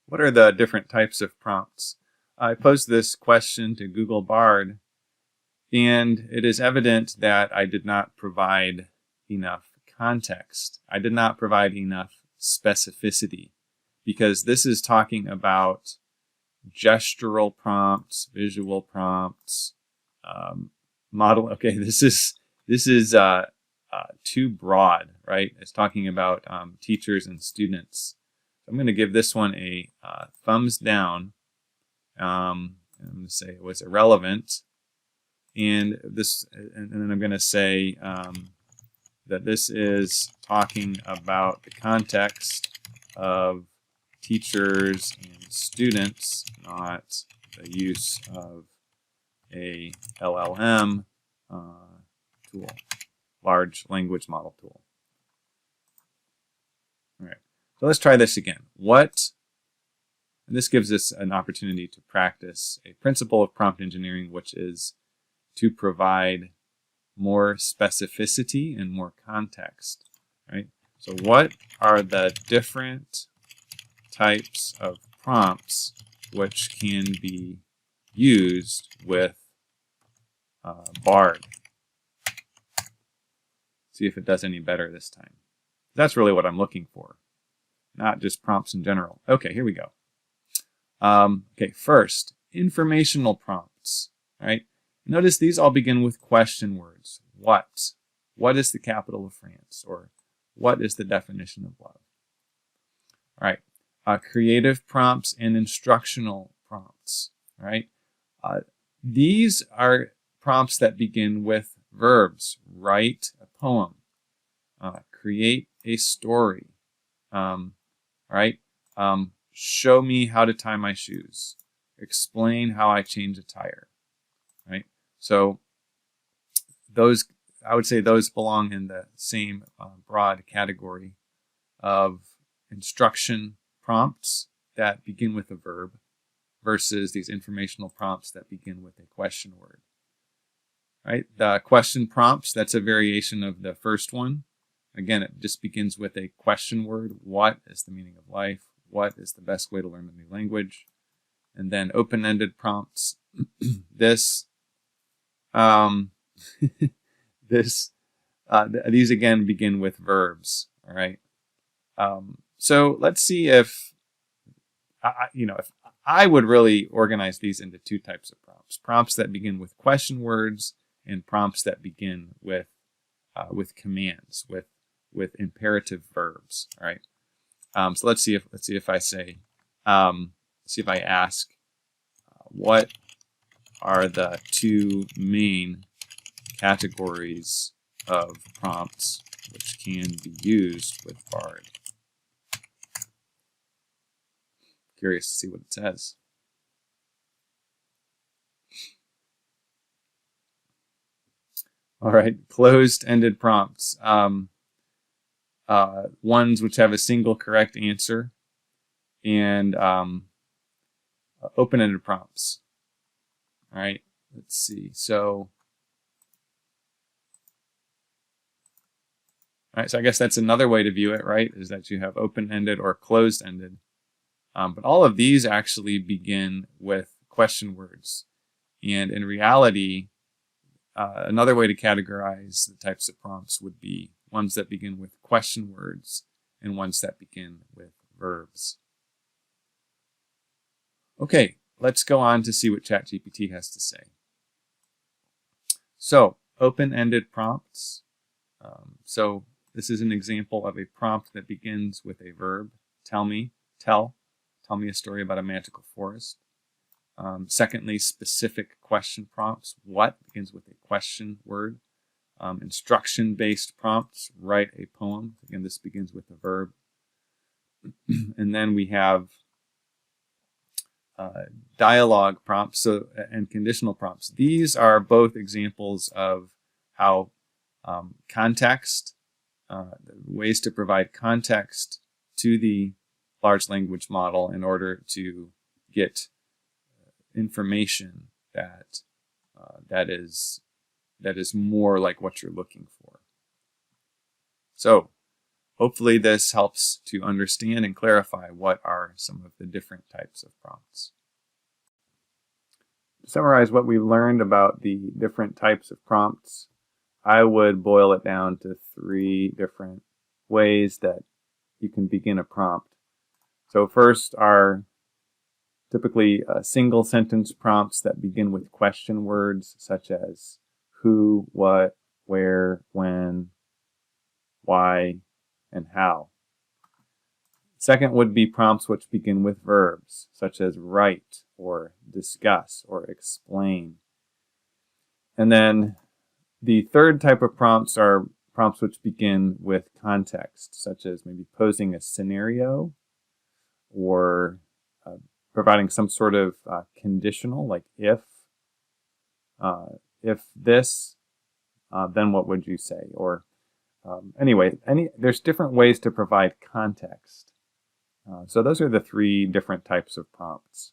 What are the different types of prompts? I posed this question to Google Bard, and it is evident that I did not provide enough context. I did not provide enough specificity, because this is talking about gestural prompts, visual prompts, model. Okay, this is too broad, right? It's talking about teachers and students. I'm going to give this one a thumbs down. I'm going to say it was irrelevant, and then I'm going to say that this is talking about the context of teachers and students, not the use of a LLM tool, large language model tool. All right, so let's try this again. And this gives us an opportunity to practice a principle of prompt engineering, which is to provide more specificity and more context, right? So what are the different types of prompts which can be used with Bard? See if it does any better this time. That's really what I'm looking for, not just prompts in general. Okay, here we go. Okay, first, informational prompts, right? Notice these all begin with question words. What? What is the capital of France? Or what is the definition of love? All right. Creative prompts and instructional prompts, right? These are prompts that begin with verbs. Write a poem. Create a story. Right? Show me how to tie my shoes. Explain how I change a tire. Right? So those, I would say those belong in the same broad category of instruction prompts that begin with a verb versus these informational prompts that begin with a question word. Right? The question prompts, that's a variation of the first one. Again, it just begins with a question word. What is the meaning of life? What is the best way to learn a new language? And then open-ended prompts. These again begin with verbs. All right. So let's see if if I would really organize these into two types of prompts: prompts that begin with question words and prompts that begin with commands, with imperative verbs. All right. So let's see if I say, see if I ask, what are the two main categories of prompts which can be used with Bard? Curious to see what it says. All right, closed-ended prompts. Ones which have a single correct answer, and open-ended prompts. All right, let's see. So, all right, so I guess that's another way to view it, right? Is that you have open-ended or closed-ended. But all of these actually begin with question words, and in reality, another way to categorize the types of prompts would be ones that begin with question words and ones that begin with verbs. Okay, let's go on to see what ChatGPT has to say. So, open-ended prompts. So this is an example of a prompt that begins with a verb. Tell me a story about a magical forest. Secondly, specific question prompts. What begins with a question word. Instruction-based prompts. Write a poem. Again, this begins with a verb. And then we have dialogue prompts and conditional prompts. These are both examples of how context, ways to provide context to the large language model in order to get information that is more like what you're looking for. So hopefully this helps to understand and clarify what are some of the different types of prompts. To summarize what we've learned about the different types of prompts, I would boil it down to 3 different ways that you can begin a prompt. So first are typically single sentence prompts that begin with question words such as who, what, where, when, why, and how. Second would be prompts which begin with verbs such as write or discuss or explain. And then the third type of prompts are prompts which begin with context, such as maybe posing a scenario or providing some sort of conditional, like if this, then what would you say? Or anyway, there's different ways to provide context. So those are the 3 different types of prompts.